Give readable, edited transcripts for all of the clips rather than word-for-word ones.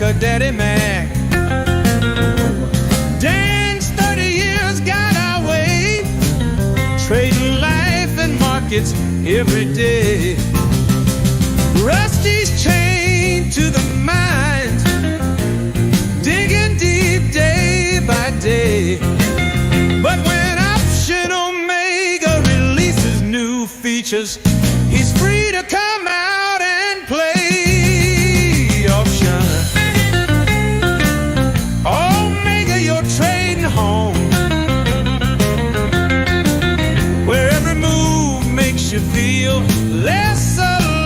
America, Daddy Mac. Dan's 30 years got our way, trading life and markets every day. Rusty's chained to the mines, digging deep day by day. But when Option Omega releases new features, he's free to come out and play. Option Omega, you're trading home, where every move makes you feel less alone.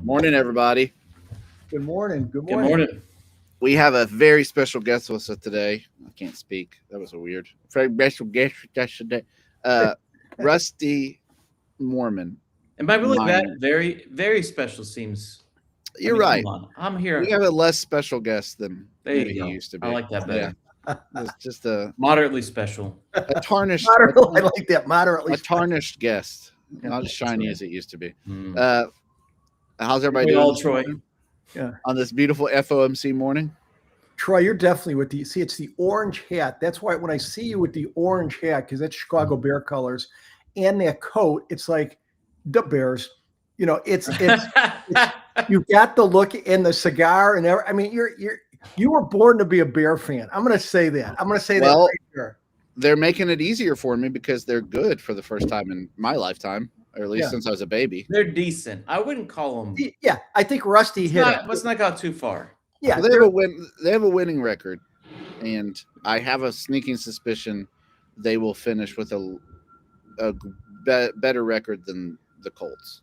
Morning, everybody. Good morning. Good morning. We have a very special guest with us today. I can't speak. That was a weird. Very special guest with us today. Rusty Mormon. And by really that, very, very special seems. You're right. I'm here. We have a less special guest than maybe he used to be. I like that better. Yeah. It's just a moderately special. A tarnished. I like that. Moderately. A tarnished guest. Not as shiny as it used to be. Mm. How's everybody doing? All Troy. Yeah. On this beautiful FOMC morning. Troy, you're definitely with the. See, it's the orange hat. That's why when I see you with the orange hat, because that's Chicago Bear colors, and that coat, it's like the Bears. You know, it's you got the look and the cigar and everything. I mean, you were born to be a Bear fan. I'm going to say that. I'm going to say that right here. They're making it easier for me because they're good for the first time in my lifetime, or at least since I was a baby. They're decent. I wouldn't call them. Yeah, I think Rusty hit it. Let's not go too far. Yeah, well, they have a winning record, and I have a sneaking suspicion they will finish with a better record than the Colts.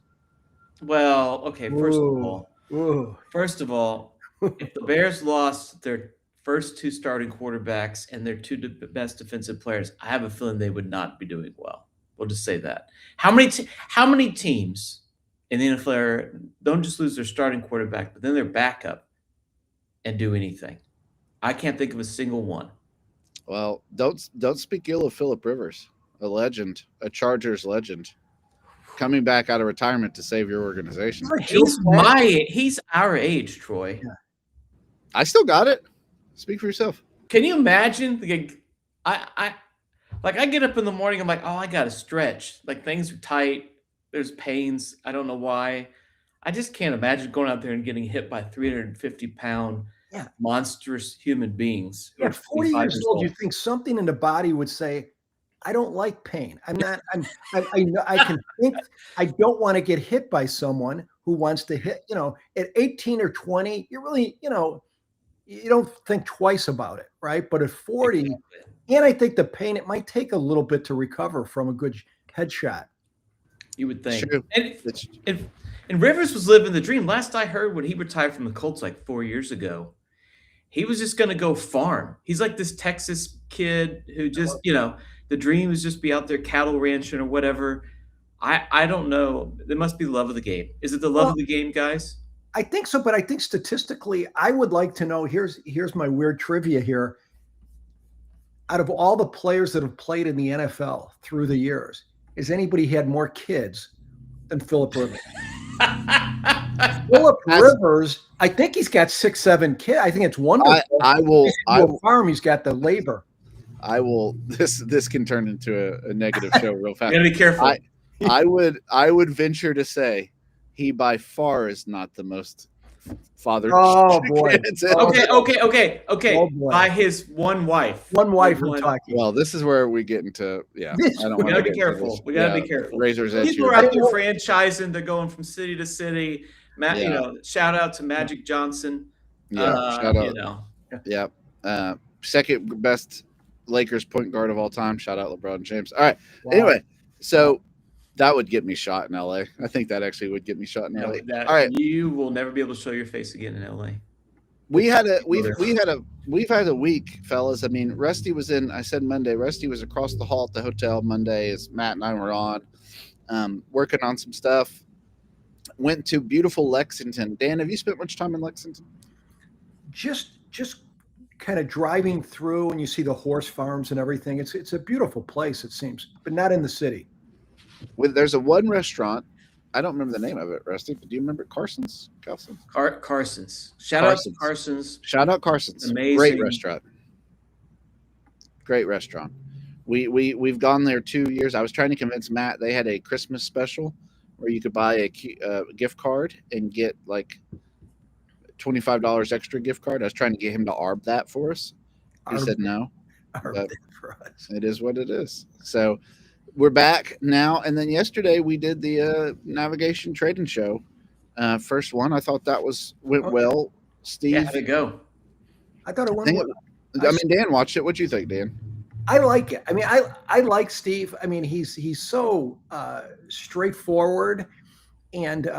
Well, okay. First of all, if the Bears lost their first two starting quarterbacks and their two best defensive players, I have a feeling they would not be doing well. We'll just say that. How many teams in the NFL don't just lose their starting quarterback, but then their backup and do anything? I can't think of a single one. Well, don't speak ill of Phillip Rivers, a legend, a Chargers legend, coming back out of retirement to save your organization. He's our age, Troy. Yeah. I still got it. Speak for yourself. Can you imagine? I get up in the morning. I'm like, oh, I got to stretch. Like things are tight. There's pains. I don't know why. I just can't imagine going out there and getting hit by 350-pound monstrous human beings. At 40 years old, you think something in the body would say, I don't like pain. I can think I don't want to get hit by someone who wants to hit, at 18 or 20, you really, you don't think twice about it, right? But at 40, and I think the pain, it might take a little bit to recover from a good headshot. You would think. Sure. And Rivers was living the dream. Last I heard, when he retired from the Colts like 4 years ago, he was just going to go farm. He's like this Texas kid who just, the dream is just be out there cattle ranching or whatever. I don't know. There must be love of the game. Is it the love of the game, guys? I think so, but I think statistically, I would like to know, here's my weird trivia here. Out of all the players that have played in the NFL through the years, has anybody had more kids than Phillip Rivers? Phillip Rivers, I think he's got 6, 7 kids. I think it's wonderful. I will farm. He's got the labor. I will. This can turn into a negative show real fast. You gotta be careful. I would venture to say he by far is not the most fathered. Oh boy. Okay. Oh, boy. By his one wife. We're talking. Well, this is where we get into We gotta be careful. We gotta be careful. Razor's edge. People are out there franchising. They're going from city to city. Shout out to Magic Johnson. Yeah, shout out. Yeah. Second best Lakers point guard of all time. Shout out LeBron James. All right. Wow. Anyway, so that would get me shot in LA. I think that actually would get me shot in LA. All right. You will never be able to show your face again in LA. We've had a week, fellas. I mean, Rusty was in. I said Monday. Rusty was across the hall at the hotel Monday as Matt and I were on, working on some stuff. Went to beautiful Lexington. Dan, have you spent much time in Lexington? Just kind of driving through and you see the horse farms and everything. It's a beautiful place, it seems, but not in the city. There's one restaurant. I don't remember the name of it, Rusty, but do you remember Carson's? Carson's. Shout out to Carson's. Shout out Carson's. Amazing. Great restaurant. Great restaurant. We've gone there 2 years. I was trying to convince Matt. They had a Christmas special where you could buy a gift card and get like $25 extra gift card. I was trying to get him to arb that for us. He said no. For us. It is what it is. So we're back now. And then yesterday we did the navigation trading show. First one. I thought that went well. Steve, yeah, how'd it go? I thought it went well. I mean, Dan watched it. What'd you think, Dan? I like it. I mean, I like Steve. I mean, he's so straightforward and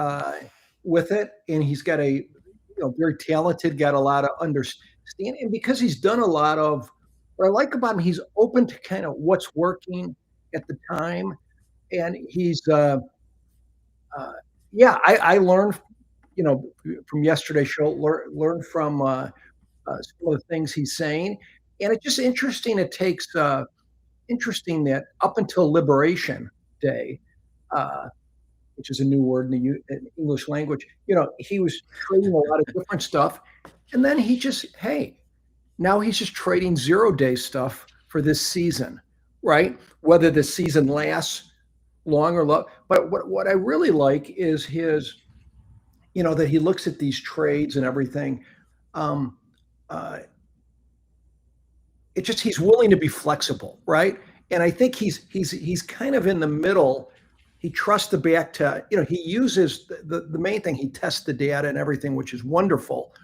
with it, and he's got very talented, got a lot of understanding, and because he's done a lot of what I like about him, he's open to kind of what's working at the time, and he's I learned from yesterday's show, learned from some of the things he's saying. And it's just interesting. It takes interesting that up until Liberation Day, which is a new word in the English language, he was trading a lot of different stuff, and then now he's just trading 0-day stuff for this season, right? Whether the season lasts long or low. But what I really like is his, that he looks at these trades and everything. He's willing to be flexible, right? And I think he's kind of in the middle. He trusts the back to, he uses the main thing, he tests the data and everything, which is wonderful.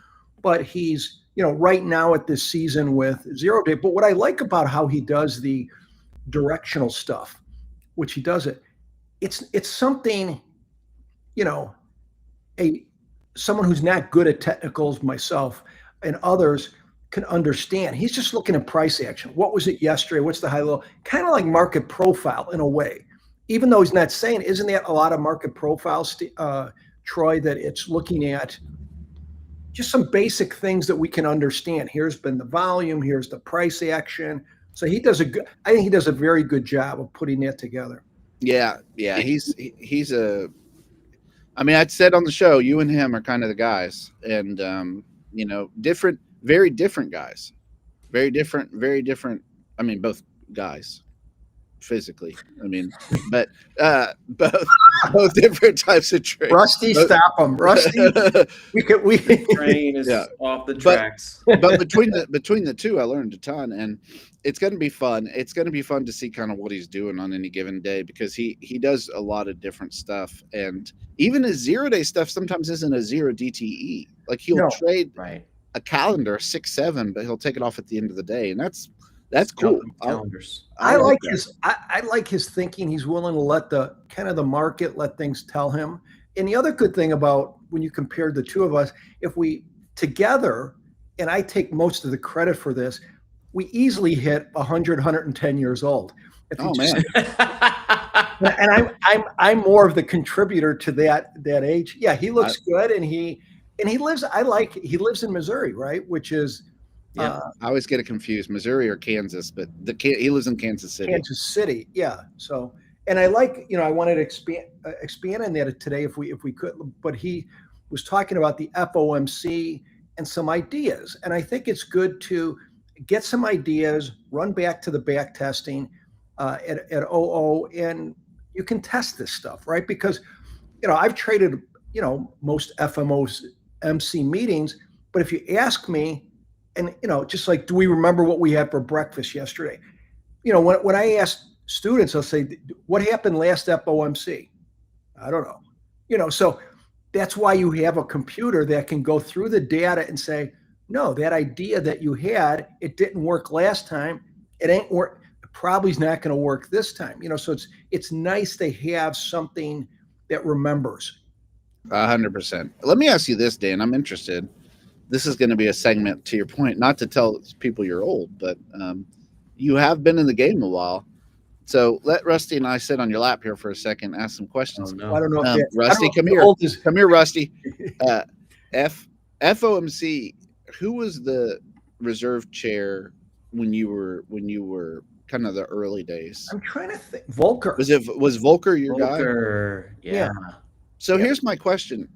But he's, right now at this season with 0-day. But what I like about how he does the directional stuff, which he does it's something, someone who's not good at technicals, myself and others, can understand. He's just looking at price action. What was it yesterday? What's the high low? Kind of like market profile in a way, even though he's not saying, isn't that a lot of market profiles, Troy, that it's looking at just some basic things that we can understand. Here's been the volume, here's the price action. So I think he does a very good job of putting that together. Yeah. I'd said on the show, you and him are kind of the guys, and very different guys, very different. I mean, both guys physically. I mean, but both different types of trades. Rusty, stop him, Rusty. we train is off the tracks. But between the two, I learned a ton, and it's going to be fun. It's going to be fun to see kind of what he's doing on any given day, because he does a lot of different stuff, and even his 0-day stuff sometimes isn't a 0 DTE. Like he'll trade a calendar 6-7, but he'll take it off at the end of the day, and that's cool. I like his thinking. He's willing to let the market, let things tell him. And the other good thing about when you compare the two of us, if we together, and I take most of the credit for this, we easily hit 100, 110 years old. Man. And I'm more of the contributor to that age. Yeah, he looks good, and he lives. He lives in Missouri, right? Which is. Yeah, I always get it confused, Missouri or Kansas, but he lives in Kansas City. Kansas City, yeah. So, and I like, I wanted to expand on that today if we could. But he was talking about the FOMC and some ideas, and I think it's good to get some ideas, run back to the back testing at OO, and you can test this stuff, right? Because I've traded most FOMC meetings, but if you ask me. And, just like, do we remember what we had for breakfast yesterday? When I ask students, I'll say, what happened last FOMC? I don't know. So that's why you have a computer that can go through the data and say, no, that idea that you had, it didn't work last time. It ain't work. It probably is not going to work this time. So it's nice to have something that remembers. 100%. Let me ask you this, Dan. I'm interested. This is going to be a segment, to your point, not to tell people you're old, but you have been in the game a while. So let Rusty and I sit on your lap here for a second, ask some questions. Oh, no. I don't know. Rusty, come here. Come here, Rusty. FOMC, who was the reserve chair when you were kind of the early days? I'm trying to think. Volcker. Was Volcker your guy? Volcker, yeah. So here's my question: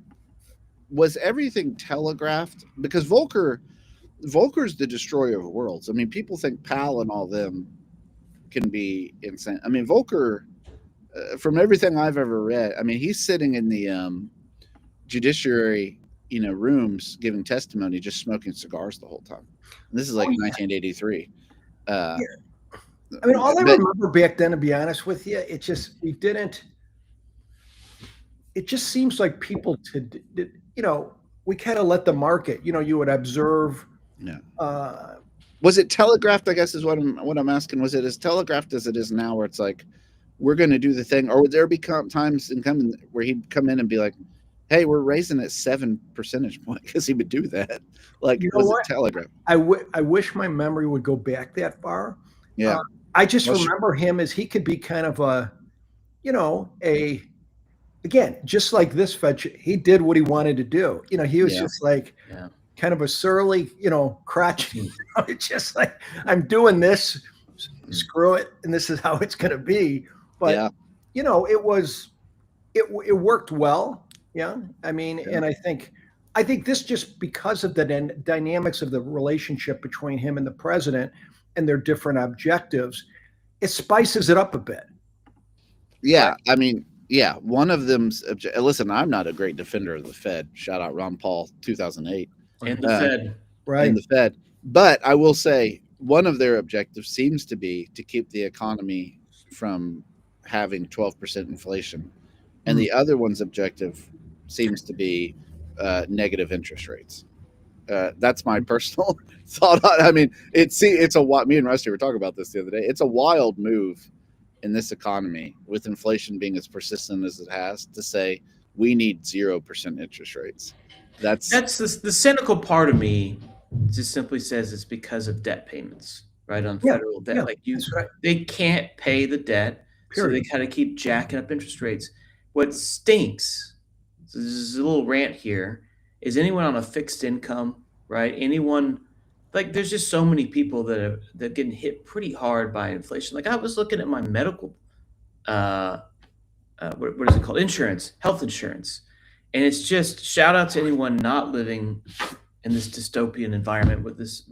was everything telegraphed? Because Volcker's the destroyer of worlds. I mean, people think Powell and all them can be insane. I mean, Volcker, from everything I've ever read, I mean, he's sitting in the judiciary, rooms giving testimony, just smoking cigars the whole time. And this is like 1983. I mean, all I remember back then, to be honest with you, it just seems like people we kind of let the market, you would observe. Yeah. Was it telegraphed? I guess is what I'm asking. Was it as telegraphed as it is now, where it's like, we're going to do the thing, or would there be times coming where he'd come in and be like, "Hey, we're raising it 7 percentage points," because he would do that? Like, was it telegraphed? I wish my memory would go back that far. Yeah. I just remember him as he could be kind of again, just like this Fed, he did what he wanted to do. He was just like kind of a surly, crotchety. It's just like, I'm doing this, screw it, and this is how it's going to be. But it worked well. Yeah, I mean, and I think this, just because of the dynamics of the relationship between him and the president and their different objectives, it spices it up a bit. Yeah, right? I mean, yeah, one of them's listen, I'm not a great defender of the Fed. Shout out Ron Paul, 2008. And the Fed. Right. And the Fed. But I will say one of their objectives seems to be to keep the economy from having 12% inflation. And the other one's objective seems to be negative interest rates. That's my personal thought. I mean, it's me and Rusty were talking about this the other day. It's a wild move in this economy, with inflation being as persistent as it has, to say we need 0% interest rates. That's the cynical part of me just simply says it's because of debt payments, right? On federal debt. Like they can't pay the debt, so they kind of keep jacking up interest rates. What stinks, so this is a little rant here, is anyone on a fixed income, right? Anyone, like, there's just so many people that are getting hit pretty hard by inflation. Like, I was looking at my medical, what is it called? Insurance, health insurance. And it's just, shout out to anyone not living in this dystopian environment with this,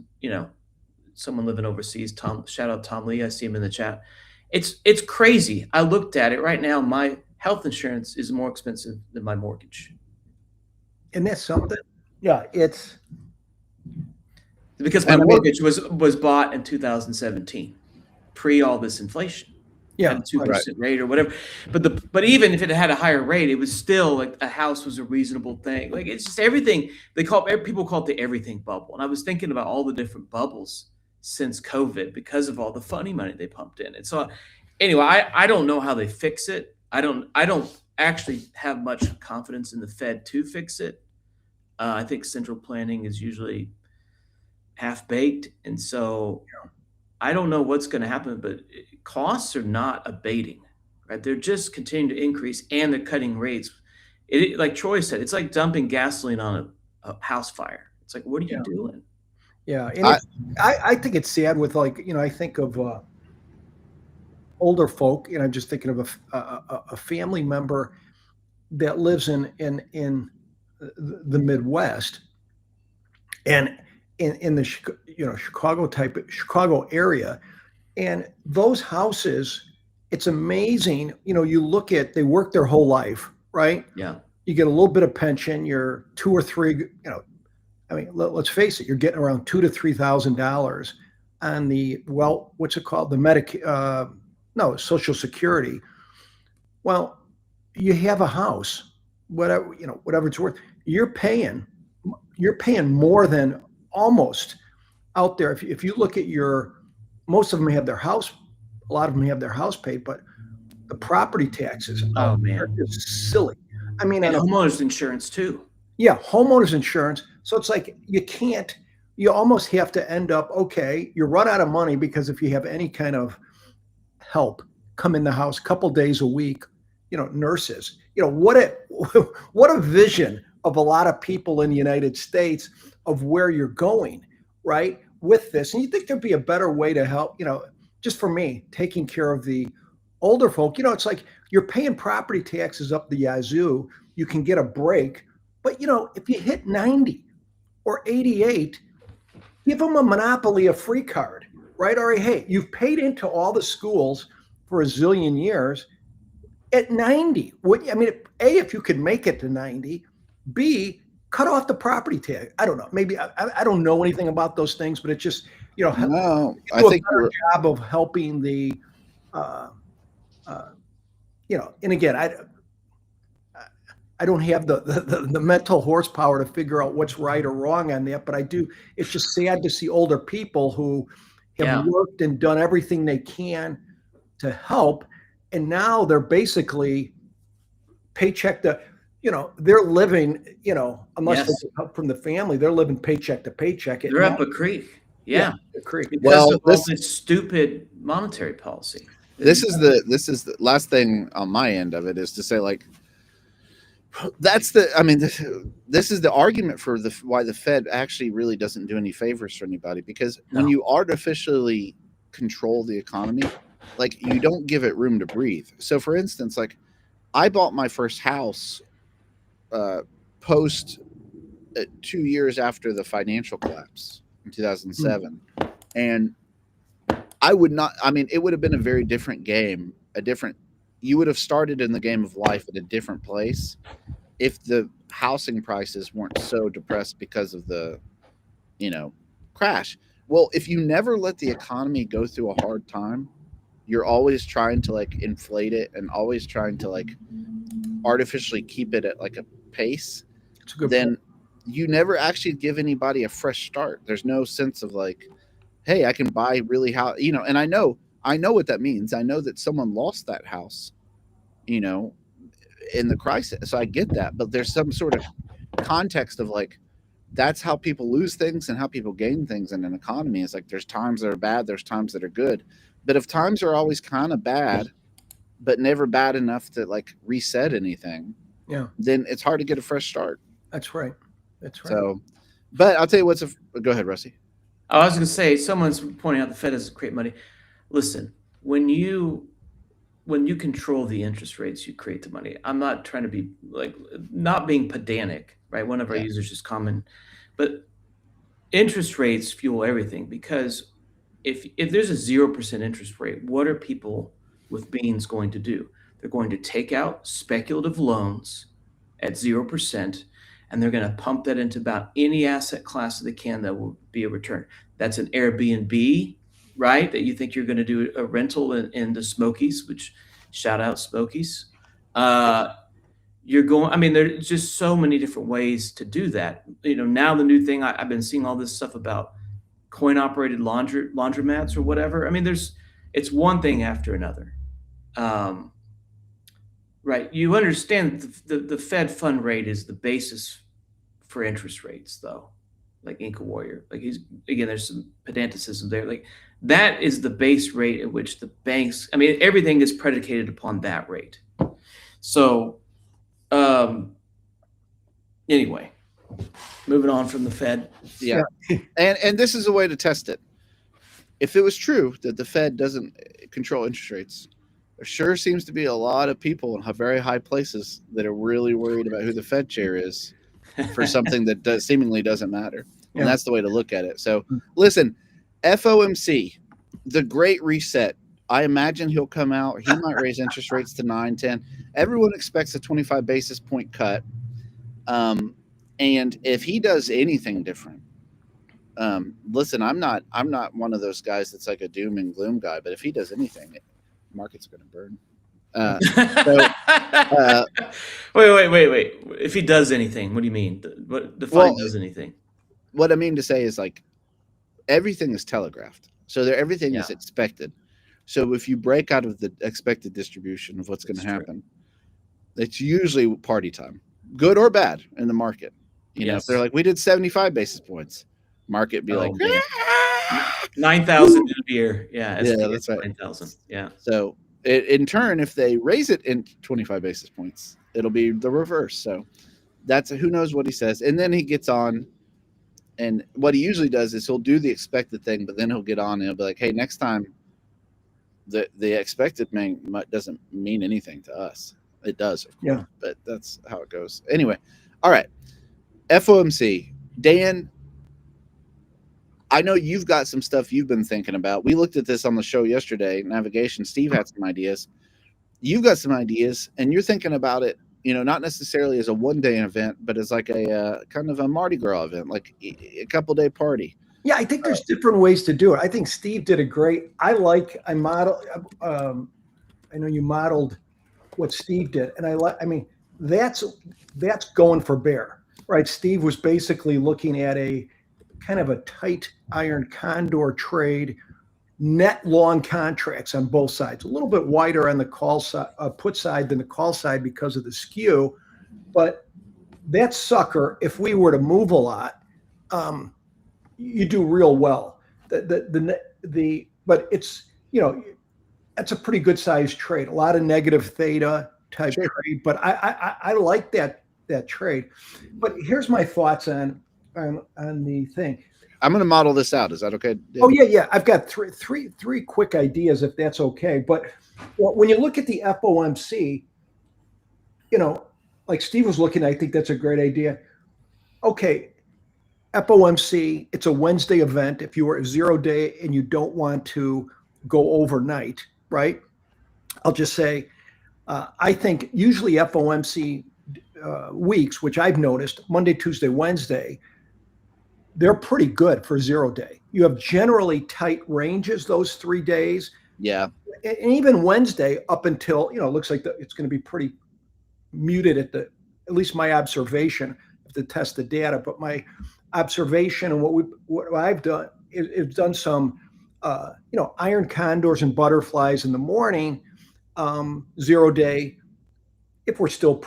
someone living overseas. Shout out Tom Lee. I see him in the chat. It's crazy. I looked at it right now. My health insurance is more expensive than my mortgage. And that's something. Yeah, it's because my mortgage was bought in 2017, pre all this inflation. Yeah, 2% rate or whatever. But even if it had a higher rate, it was still like a house was a reasonable thing. Like, it's just everything. People call it the everything bubble. And I was thinking about all the different bubbles since COVID because of all the funny money they pumped in. And so anyway, I don't know how they fix it. I don't actually have much confidence in the Fed to fix it. I think central planning is usually half-baked. And so I don't know what's going to happen, but costs are not abating, right? They're just continuing to increase, and they're cutting rates. Like Troy said, it's like dumping gasoline on a house fire. It's like, what are you doing? Yeah, and I think it's sad with, like, I think of older folk, and I'm just thinking of a family member that lives in the Midwest, and in the Chicago area, and those houses, it's amazing. You look at, they work their whole life, right? Yeah. You get a little bit of pension. You're 2 or 3. I mean, let's face it. You're getting around $2,000 to $3,000 on the what's it called? The Social Security. Well, you have a house, whatever it's worth. You're paying more than almost out there. If you look at most of them have their house, a lot of them have their house paid, but the property taxes are just silly. I mean, and homeowners insurance too. Yeah, homeowners insurance. So it's like you almost have to end up, you run out of money, because if you have any kind of help come in the house a couple days a week, nurses, what a vision of a lot of people in the United States of where you're going, right? with this, and you think there'd be a better way to help, just for me, taking care of the older folk. It's like you're paying property taxes up the yazoo. You can get a break, but if you hit 90 or 88, give them a Monopoly, a free card, right? Or hey, you've paid into all the schools for a zillion years. At 90, A, if you could make it to 90, B, cut off the property tax. I don't know. Maybe I don't know anything about those things, but it's just, no, I think a better job of helping the, and again, I don't have the mental horsepower to figure out what's right or wrong on that, but I do. It's just sad to see older people who have worked and done everything they can to help, and now they're basically paycheck to, they're living, unless they get help from the family, they're living paycheck to paycheck. They're up a creek. Yeah, a creek. Because of all this stupid monetary policy. This is the last thing on my end of it is to say, like, this is the argument for why the Fed actually really doesn't do any favors for anybody, because when you artificially control the economy, like, you don't give it room to breathe. So for instance, like, I bought my first house post 2 years after the financial collapse in 2007. And it would have been a very different game, you would have started in the game of life at a different place if the housing prices weren't so depressed because of the, crash. Well, if you never let the economy go through a hard time, you're always trying to, like, inflate it and always trying to, like, artificially keep it at, like, a pace, then you never actually give anybody a fresh start. There's no sense of, like, hey, I can buy really how, and I know what that means. I know that someone lost that house, in the crisis. So I get that, but there's some sort of context of, like, that's how people lose things and how people gain things in an economy. Is like, there's times that are bad, there's times that are good. But if times are always kind of bad, but never bad enough to, like, reset anything, then it's hard to get a fresh start. That's right. So, but I'll tell you go ahead, Rusty. I was going to say, someone's pointing out the Fed doesn't create money. Listen, when you control the interest rates, you create the money. I'm not trying to be, like, not being pedantic, right? One of our users is common, but interest rates fuel everything, because if there's a 0% interest rate, what are people with beans going to do? They're going to take out speculative loans at 0%, and they're going to pump that into about any asset class that they can that will be a return. That's an Airbnb, right? That you think you're going to do a rental in the Smokies, which, shout out Smokies. There's just so many different ways to do that. Now the new thing, I've been seeing all this stuff about coin-operated laundromats or whatever. It's one thing after another. Right. You understand the Fed fund rate is the basis for interest rates, though. Like Inca Warrior, like, there's some pedanticism there. Like, that is the base rate at which the banks, everything is predicated upon that rate. So, anyway, moving on from the Fed. Yeah. And this is a way to test it. If it was true that the Fed doesn't control interest rates, there sure seems to be a lot of people in very high places that are really worried about who the Fed chair is for something that seemingly doesn't matter. And that's the way to look at it. So listen, FOMC, the Great Reset. I imagine he'll come out. He might raise interest rates to 9, 10. Everyone expects a 25 basis point cut. And if he does anything different, listen, I'm not one of those guys that's like a doom and gloom guy, but if he does anything, the market's going to burn. Wait. If he does anything, what do you mean? Does anything? What I mean to say is, like, everything is telegraphed. So everything is expected. So if you break out of the expected distribution of what's going to happen, it's usually party time, good or bad, in the market. If they're like, we did 75 basis points, market be 9,000 in a year. Yeah, that's right. 9,000. Yeah. So in turn, if they raise it in 25 basis points, it'll be the reverse. So that's who knows what he says. And then he gets on And what he usually does is he'll do the expected thing, but then he'll get on and he'll be like, hey, next time the expected doesn't mean anything to us. It does, of course, but that's how it goes. Anyway, all right. FOMC. Dan, I know you've got some stuff you've been thinking about. We looked at this on the show yesterday, Navigation. Steve had some ideas. You've got some ideas, and you're thinking about it, not necessarily as a one-day event, but as like a kind of a Mardi Gras event, like a couple-day party. Yeah, I think there's different ways to do it. I think Steve did a great. I know you modeled what Steve did, and that's going for bear, right? Steve was basically looking at a kind of a tight iron condor trade, net long contracts on both sides, a little bit wider on the call side, put side than the call side because of the skew, but that sucker, if we were to move a lot, you do real well. But it's that's a pretty good sized trade. A lot of negative theta type trade, but I like that trade. But here's my thoughts on the thing. I'm going to model this out. Is that okay? Oh yeah. I've got three quick ideas if that's okay. But when you look at the FOMC, like Steve was looking, I think that's a great idea. Okay. FOMC, it's a Wednesday event. If you were a 0 day and you don't want to go overnight, right? I'll just say, I think usually FOMC weeks, which I've noticed, Monday, Tuesday, Wednesday, they're pretty good for 0 day. You have generally tight ranges those 3 days. Yeah. And even Wednesday up until, it looks like it's going to be pretty muted at least my observation to test the data, but my observation and what I've done is done some, iron condors and butterflies in the morning, 0 day. If we're still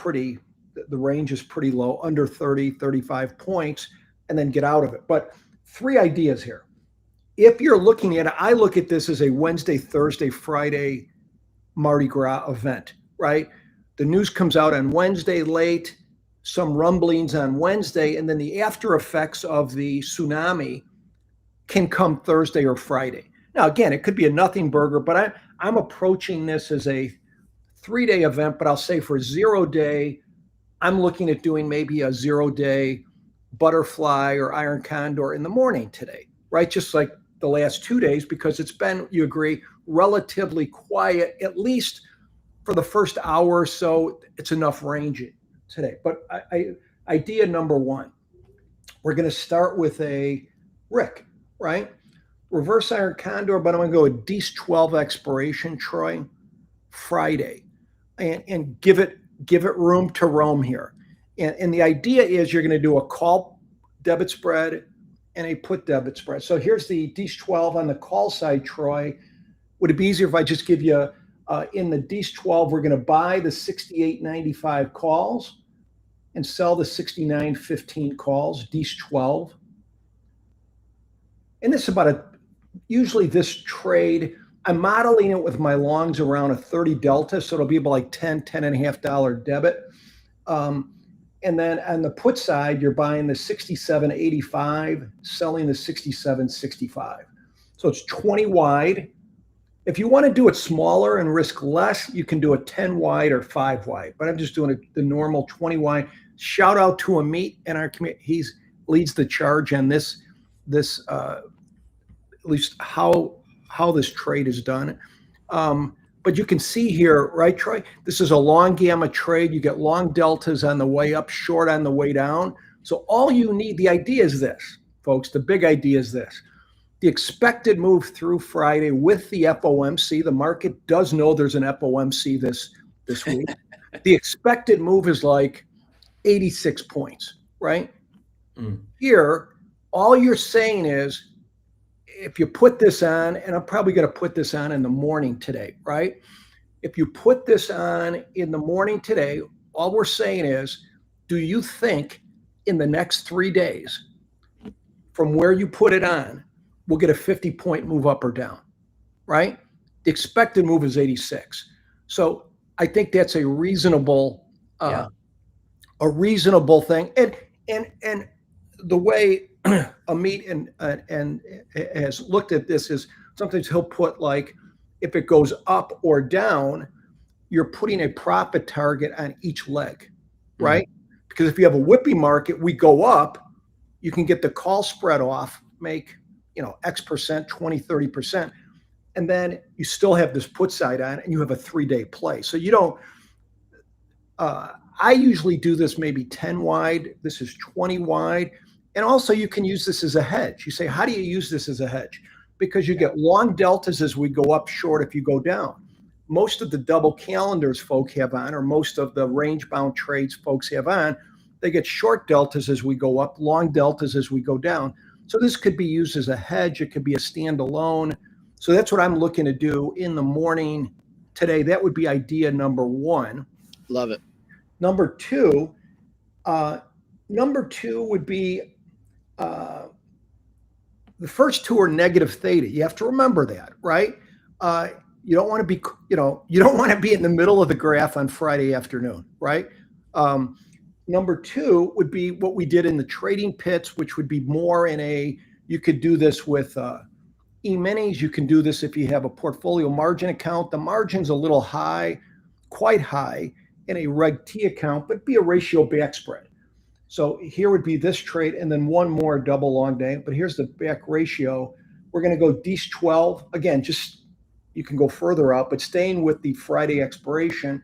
the range is pretty low, under 30, 35 points, and then get out of it. But 3 ideas here. If you're looking at it, I look at this as a Wednesday, Thursday, Friday Mardi Gras event, right? The news comes out on Wednesday late, some rumblings on Wednesday, and then the after effects of the tsunami can come Thursday or Friday. Now, again, it could be a nothing burger, but I'm approaching this as a 3-day event, but I'll say for 0 day, I'm looking at doing maybe a 0 day butterfly or iron condor in the morning today, right? Just like the last 2 days, because it's been, you agree, relatively quiet, at least for the first hour or so. It's enough range today. But idea number 1, we're going to start with a Rick, right? Reverse iron condor, but I'm going to go with Dece 12 expiration, Troy, Friday, and give it room to roam here. And the idea is you're going to do a call debit spread and a put debit spread. So here's the Dece 12 on the call side, Troy. Would it be easier if I just give you in the Dece 12, we're going to buy the 68.95 calls and sell the 69.15 calls, Dece 12. And this is usually this trade, I'm modeling it with my longs around a 30 delta. So it'll be about like $10.5 debit. And then on the put side, you're buying the 67.85, selling the 67.65. So it's 20 wide. If you want to do it smaller and risk less, you can do a 10 wide or 5 wide. But I'm just doing the normal 20 wide. Shout out to Amit in our community. He leads the charge on this at least how this trade is done. But you can see here, right, Troy? This is a long gamma trade. You get long deltas on the way up, short on the way down. So all you need, the idea is this, folks. The big idea is this. The expected move through Friday with the FOMC, the market does know there's an FOMC this week. The expected move is like 86 points, right? Here, all you're saying is, if you put this on, and I'm probably going to put this on in the morning today, right? If you put this on in the morning today, all we're saying is, do you think in the next 3 days from where you put it on, we'll get a 50-point move up or down, right? The expected move is 86. So I think that's a reasonable thing. And the way Amit and has looked at this is sometimes he'll put like, if it goes up or down, you're putting a profit target on each leg, right? Because if you have a whippy market, we go up, you can get the call spread off, make, X percent, 20, 30%. And then you still have this put side on and you have a 3-day play. So you don't, I usually do this maybe 10 wide. This is 20 wide. And also you can use this as a hedge. You say, how do you use this as a hedge? Because you get long deltas as we go up, short if you go down. Most of the double calendars folk have on, or most of the range bound trades folks have on, they get short deltas as we go up, long deltas as we go down. So this could be used as a hedge. It could be a standalone. So that's what I'm looking to do in the morning today. That would be idea number one. Love it. Number two would be the first two are negative theta. You have to remember that, right? You don't want to be, you don't want to be in the middle of the graph on Friday afternoon, right? Number two would be what we did in the trading pits, which would be more in you could do this with E-minis. You can do this if you have a portfolio margin account. The margin's a little high, quite high in a Reg T account, but be a ratio back spread. So here would be this trade and then one more double long day. But here's the back ratio. We're going to go D's 12. Again, just you can go further out, but staying with the Friday expiration,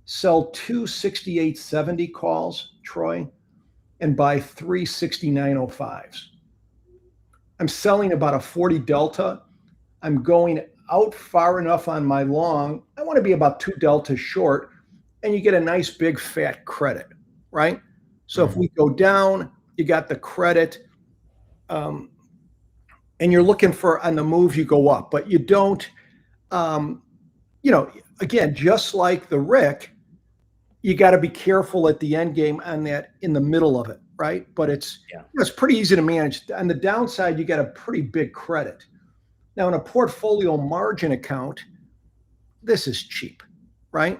sell 2 68.70 calls, Troy, and buy 3 69.05s. I'm selling about a 40 delta. I'm going out far enough on my long. I want to be about 2 deltas short, and you get a nice big fat credit, right? So if we go down, you got the credit, and you're looking for on the move, you go up, but you don't, again, just like the Rick, you got to be careful at the end game on that in the middle of it, right? But it's pretty easy to manage. On the downside, you got a pretty big credit. Now in a portfolio margin account, this is cheap, right?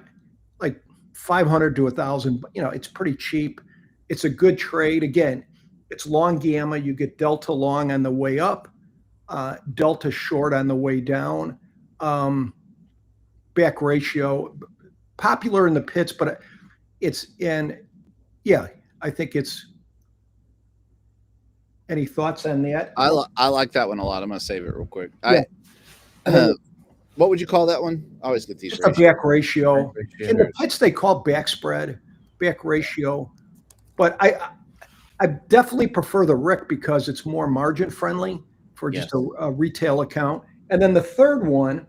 Like 500 to 1,000, it's pretty cheap. It's a good trade. Again, it's long gamma. You get delta long on the way up, delta short on the way down. Back ratio, popular in the pits, but it's in, I think it's, any thoughts on that? I like that one a lot. I'm going to save it real quick. Yeah. What would you call that one? I always get these. Just a back ratio. In the pits, they call back spread, back ratio. But I definitely prefer the Rick because it's more margin friendly for just a retail account. And then the third one,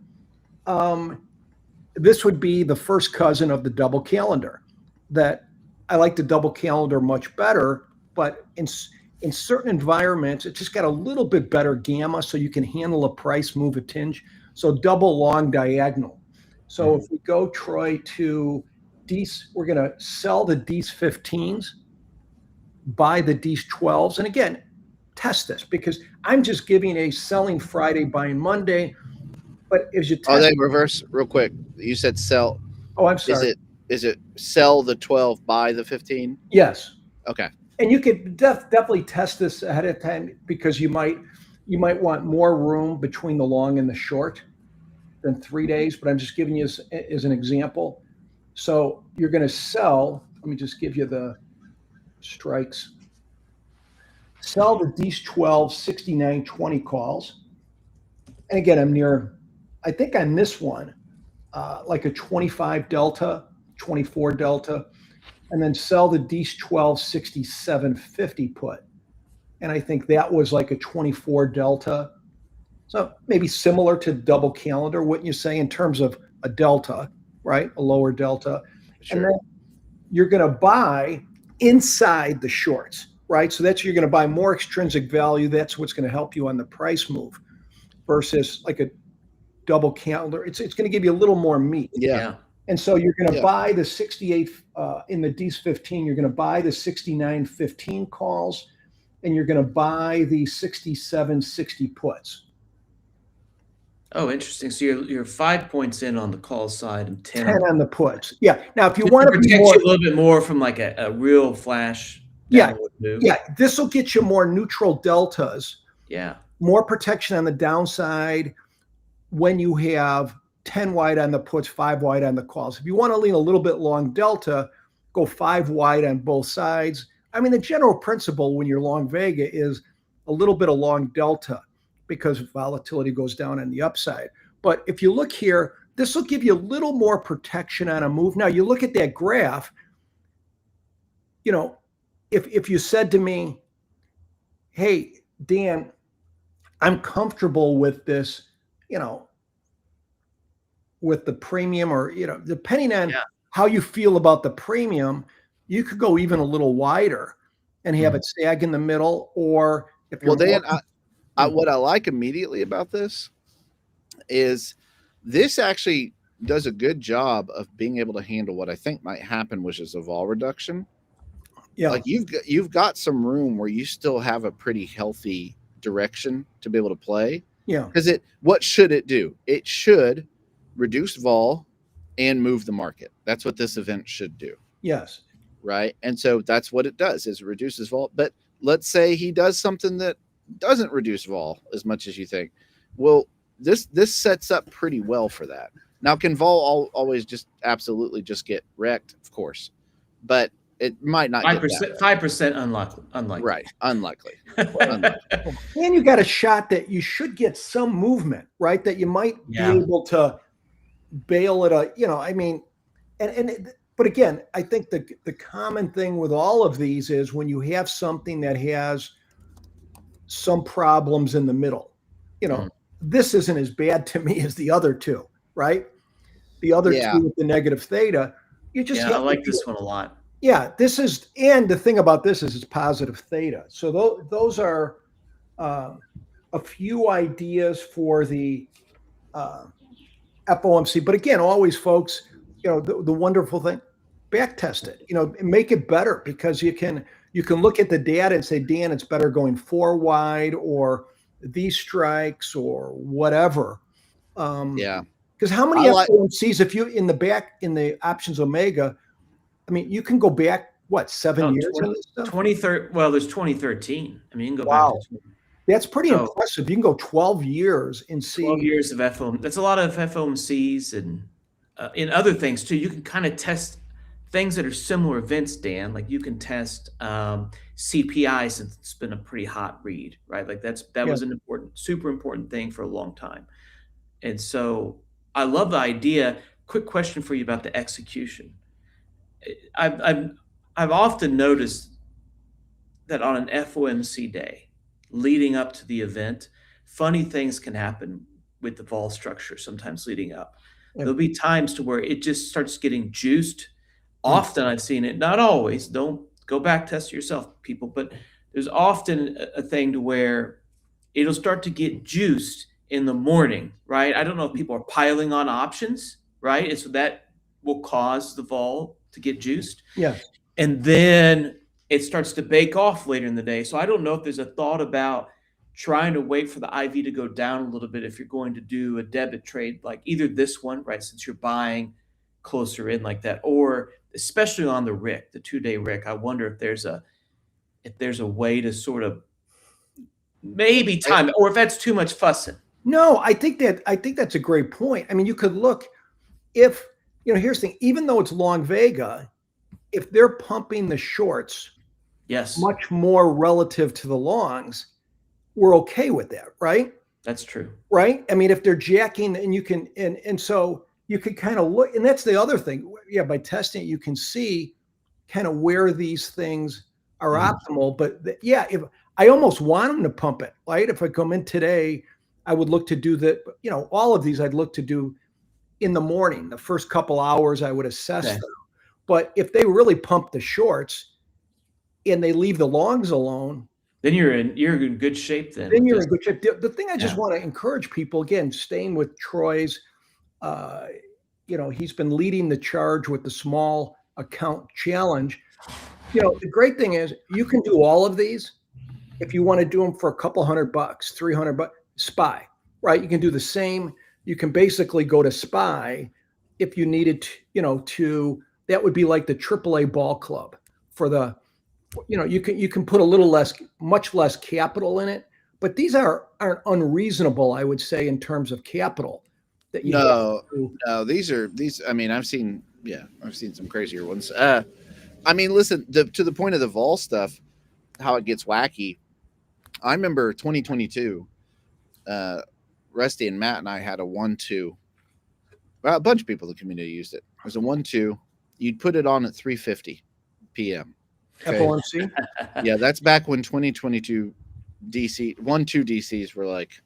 this would be the first cousin of the double calendar. That I like the double calendar much better, but in certain environments, it just got a little bit better gamma, so you can handle a price move a tinge. So double long diagonal. So if we go, Troy, to D's, we're going to sell the D's 15s, buy the D's 12s. And again, test this because I'm just giving a selling Friday, buying Monday. But as you test, they reverse real quick. You said sell. Oh, I'm sorry. Is it sell the 12, buy the 15? Yes. Okay. And you could definitely test this ahead of time because you might want more room between the long and the short than 3 days. But I'm just giving you as an example. So you're going to sell. Let me just give you the strikes. Sell the D's 12 69.20 calls. And again, I think on this one, like a 25 delta, 24 delta, and then sell the D's 12 67.50 put. And I think that was like a 24 delta. So maybe similar to double calendar, wouldn't you say, in terms of a delta, right? A lower delta. Sure. And then you're going to buy inside the shorts, right? So you're going to buy more extrinsic value. That's what's going to help you on the price move versus like a double calendar. It's going to give you a little more meat. Yeah. And so you're going to buy the 68 in the D's 15. You're going to buy the 69.15 calls, and you're going to buy the 67.60 puts. Oh, interesting. So you're 5 points in on the call side and 10 on the puts. Yeah. Now, if you want to protect be more, you a little bit more from like a real flash Yeah. This will get you more neutral deltas. Yeah. More protection on the downside when you have 10 wide on the puts, 5 wide on the calls. If you want to lean a little bit long delta, go 5 wide on both sides. I mean, the general principle when you're long Vega is a little bit of long delta because volatility goes down on the upside. But if you look here, this will give you a little more protection on a move. Now, you look at that graph, you know, if you said to me, hey, Dan, I'm comfortable with this, you know, with the premium, or, you know, depending on how you feel about the premium, you could go even a little wider and have it sag in the middle. Or if you're Dan, what I like immediately about this is this actually does a good job of being able to handle what I think might happen, which is a vol reduction. Yeah, like you've got some room where you still have a pretty healthy direction to be able to play. Yeah, because what should it do? It should reduce vol and move the market. That's what this event should do. Yes. Right. And so that's what it does, is it reduces vol. But let's say he does something that doesn't reduce vol as much as you think. Well, this sets up pretty well for that. Now, can vol always just absolutely just get wrecked? Of course, but it might not. 5% unlikely. Right, unlikely. And you got a shot that you should get some movement, right? That you might be able to bail it. You know, I mean, but again, I think the common thing with all of these is when you have something that has some problems in the middle, you know, this isn't as bad to me as the other two, right? The other two with the negative theta, you just I like this one a lot. Yeah, this is, and the thing about this is it's positive theta. So those are a few ideas for the FOMC. But again, always, folks, you know, the wonderful thing, back test it, you know, make it better, because you can look at the data and say, Dan, it's better going 4 wide or these strikes or whatever. Because how many FOMCs, if you in the options Omega, I mean, you can go back, what, 7 years? 2013. Well, there's 2013. I mean, you can go back. To that's pretty impressive. You can go 12 years and see. 12 years of FOMC. That's a lot of FOMCs, and in other things too. You can kind of test things that are similar events, Dan. Like you can test CPI, since it's been a pretty hot read, right? Like that was an super important thing for a long time. And so I love the idea. Quick question for you about the execution. I've often noticed that on an FOMC day leading up to the event, funny things can happen with the vol structure sometimes leading up. There'll be times to where it just starts getting juiced. Often I've seen it, not always, don't go back test yourself, people, but there's often a thing to where it'll start to get juiced in the morning, right? I don't know if people are piling on options, right? And so that will cause the vol to get juiced. Yeah. And then it starts to bake off later in the day. So I don't know if there's a thought about trying to wait for the IV to go down a little bit if you're going to do a debit trade, like either this one, right, since you're buying closer in like that, or especially on the RIC, the 2-day RIC. I wonder if there's a way to sort of maybe time it, or if that's too much fussing. No, I think that's a great point. I mean, you could look, if, you know, here's the thing, even though it's long Vega, if they're pumping the shorts much more relative to the longs, we're okay with that, right? That's true. Right? I mean, if they're jacking, and you can, and so you could kind of look, and that's the other thing. Yeah, by testing it, you can see kind of where these things are optimal. But if I almost want them to pump it, right? If I come in today, I would look to do that. You know, all of these I'd look to do in the morning. The first couple hours I would assess them. But if they really pump the shorts and they leave the longs alone, then you're in good shape. Then you're in good shape. The thing I just want to encourage people, again, staying with Troy's, you know, he's been leading the charge with the small account challenge. You know, the great thing is you can do all of these if you want to do them for a couple $100, $300, SPY, right? You can do the same. You can basically go to SPY if you needed to, you know, that would be like the AAA ball club for the you can put much less capital in it, but these aren't unreasonable, I would say, in terms of capital. That you no, these. I mean, I've seen some crazier ones. I mean, listen, to the point of the vol stuff, how it gets wacky. I remember 2022. Rusty and Matt and I had a 1-2. Well, a bunch of people in the community used it. It was a 1-2. You'd put it on at 3:50 p.m. Okay. FOMC. Yeah, that's back when 2022 DC 1-2 DCs were like.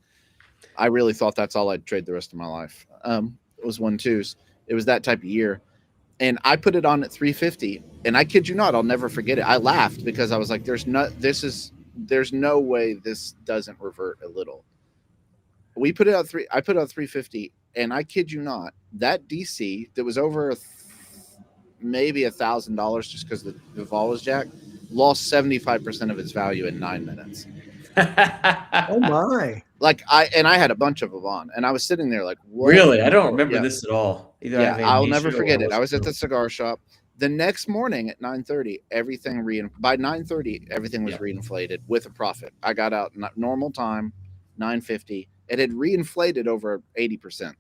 I really thought that's all I'd trade the rest of my life. It was 1-2s. It was that type of year, and I put it on at 3:50. And I kid you not, I'll never forget it. I laughed because I was like, "There's no way this doesn't revert a little." We put it out I put it out 350, and I kid you not, that DC that was over maybe $1,000 just because the vol was jacked, lost 75% of its value in 9 minutes. Oh my! Like I had a bunch of them on, and I was sitting there like, what? Really? I don't remember this at all. I'll never forget it. I was at the cigar shop. The next morning at 9:30, by 9:30, everything was reinflated with a profit. I got out normal time, 9:50. It had reinflated over 80%.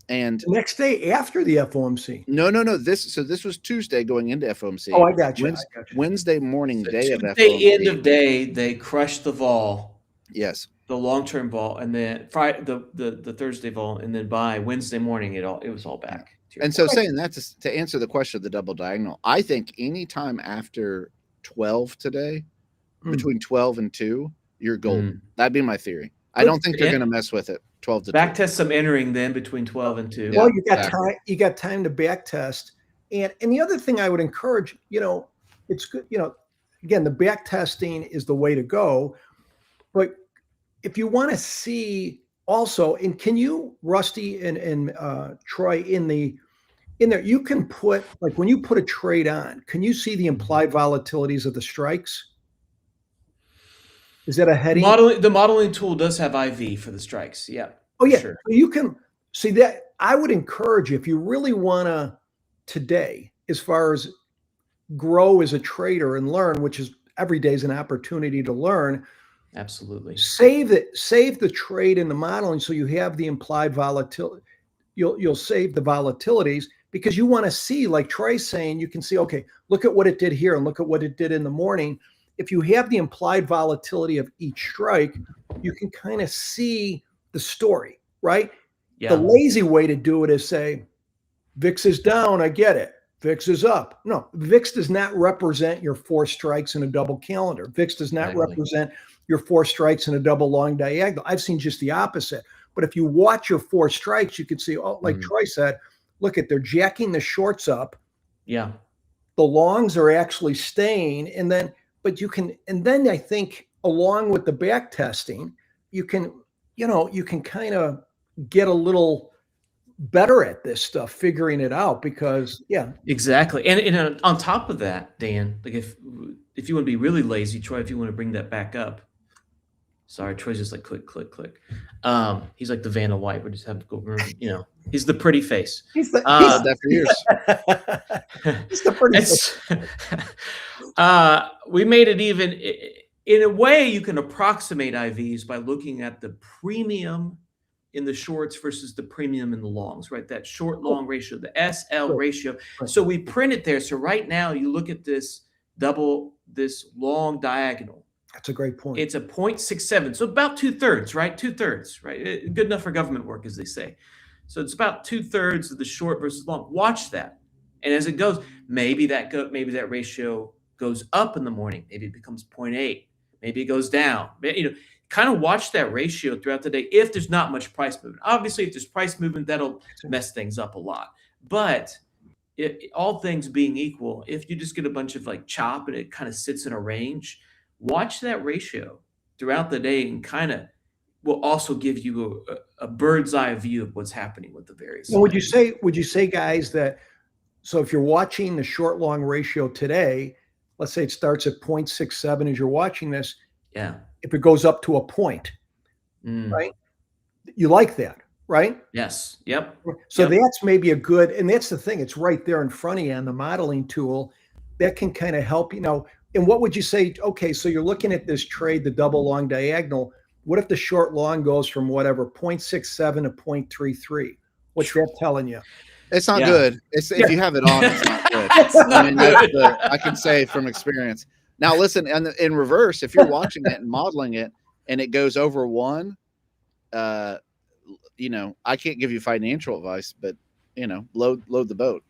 And the next day after the FOMC. No. This was Tuesday going into FOMC. Oh, I got you. Wednesday morning, day of FOMC. End of day, they crushed the vol. Yes. The long-term vol, and then Friday, the Thursday vol, and then by Wednesday morning, it was all back. And so saying that to answer the question of the double diagonal, I think anytime after 12 today, between 12 and 2, you're golden. That'd be my theory. I don't think they're going to mess with it. 12 to 2. Backtest some entering then between 12 and 2. Well, you got time. You got time to backtest, and the other thing I would encourage, it's good. Again, the backtesting is the way to go. But if you want to see also, and can you, Rusty and Troy, in there, you can put, like, when you put a trade on, can you see the implied volatilities of the strikes? Is that a heading? The modeling tool does have IV for the strikes. Yeah. Oh yeah. Sure. So you can see that. I would encourage you, if you really want to today, as far as grow as a trader and learn, which is every day is an opportunity to learn. Absolutely. Save the trade in the modeling so you have the implied volatility. You'll save the volatilities, because you want to see, like Troy's saying, you can see, okay, look at what it did here and look at what it did in the morning. If you have the implied volatility of each strike, you can kind of see the story, right? Yeah. The lazy way to do it is say, VIX is down, I get it. VIX is up. No, VIX does not represent your 4 strikes in a double calendar. VIX does not represent your 4 strikes in a double long diagonal. I've seen just the opposite. But if you watch your 4 strikes, you can see, oh, like Troy said, look at, they're jacking the shorts up. Yeah. The longs are actually staying. And then I think along with the back testing, you can kind of get a little better at this stuff, figuring it out, because exactly. And on top of that, Dan, like if you want to be really lazy, Troy, if you want to bring that back up. Sorry, Troy's just like click, click, click. He's like the Vanna White. We just have to go, he's the pretty face. He's that for years. He's the pretty face. We made it even, in a way, you can approximate IVs by looking at the premium in the shorts versus the premium in the longs, right? That short-long ratio, the SL ratio. Right. So we print it there. So right now, you look at this long diagonal. That's a great point. It's a 0.67. So about 2/3, right? 2/3, right? Good enough for government work, as they say. So it's about 2/3 of the short versus long. Watch that. And as it goes, maybe that ratio goes up in the morning. Maybe it becomes 0.8. Maybe it goes down. Kind of watch that ratio throughout the day if there's not much price movement. Obviously, if there's price movement, that'll mess things up a lot. But all things being equal, if you just get a bunch of like chop and it kind of sits in a range, watch that ratio throughout the day, and kind of will also give you a bird's eye view of what's happening with the various. Well, would you say, guys, that so if you're watching the short long ratio today, let's say it starts at 0.67 as you're watching this. Yeah. If it goes up to a point, right? You like that, right? Yes. Yep. So that's maybe a good, and that's the thing. It's right there in front of you on the modeling tool that can kind of help. And what would you say? Okay, so you're looking at this trade, the double long diagonal. What if the short long goes from whatever 0.67 to 0.33? What's that telling you? It's not good. If you have it on, it's not good. I can say from experience. Now, listen, in reverse, if you're watching it and modeling it and it goes over 1, I can't give you financial advice, but, load the boat.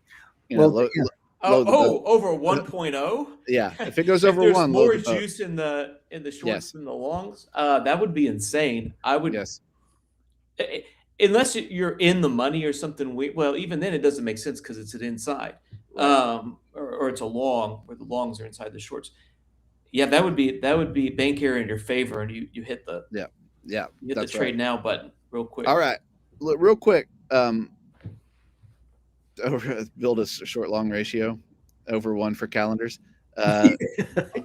Over 1.0. Yeah, if it goes over 1, more juice in the shorts than the longs. That would be insane. I would. Yes. Unless you're in the money or something. Well, even then, it doesn't make sense because it's an inside, or it's a long where the longs are inside the shorts. Yeah, that would be bank area in your favor, and you hit the the trade now button real quick. All right, real quick. Build a short long ratio over 1 for calendars.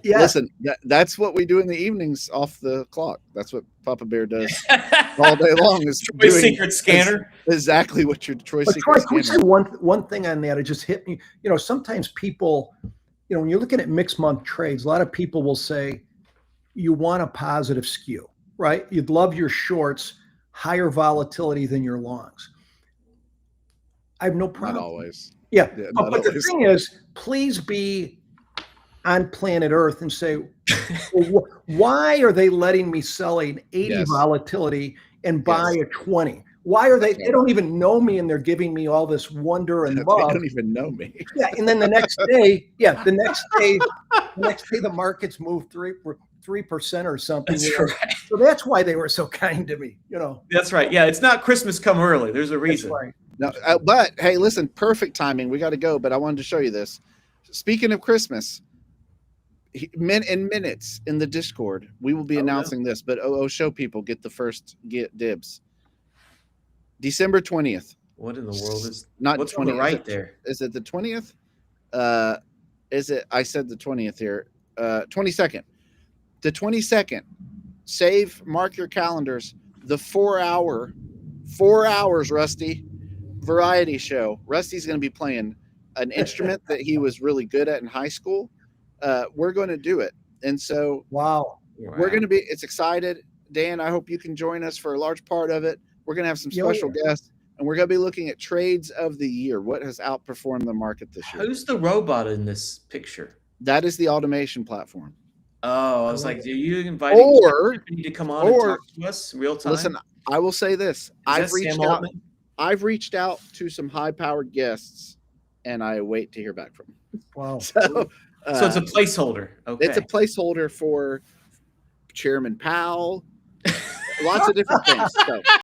Listen, that's what we do in the evenings off the clock. That's what Papa Bear does all day long. Is Troy Secret Scanner. Exactly what your Troy Secret Troy, Scanner. can we say one thing on that? It just hit me. Sometimes people, when you're looking at mixed month trades, a lot of people will say you want a positive skew, right? You'd love your shorts higher volatility than your longs. I have no problem. Not always. Yeah. But the thing is, please be on planet Earth and say, well, why are they letting me sell an 80 volatility and buy a 20? Why are they don't even know me and they're giving me all this wonder and love. They don't even know me. Yeah. And then the next day, the markets move 3% or something. That's right. So that's why they were so kind to me, That's right. Yeah. It's not Christmas come early. There's a reason. That's right. No, but hey, listen, perfect timing. We got to go, but I wanted to show you this. Speaking of Christmas, in minutes in the Discord, we will be announcing this, but show people get dibs. December 20th. What in the world is not what's 20th? On the right there? Is it the 20th? Is it? I said the 20th here. 22nd. The 22nd. Mark your calendars. The 4 hours, Rusty. Variety show. Rusty's going to be playing an instrument that he was really good at in high school. We're going to do it. And so we're going to be, it's excited. Dan, I hope you can join us for a large part of it. We're going to have some special guests, and we're going to be looking at trades of the year. What has outperformed the market this year? Who's the robot in this picture? That is the automation platform. Oh, I was like, do you invite me to come on and talk to us real time? Listen, I will say this. I've reached out to some high-powered guests, and I wait to hear back from them. Wow. So it's a placeholder. Okay. It's a placeholder for Chairman Powell. Lots of different things. So.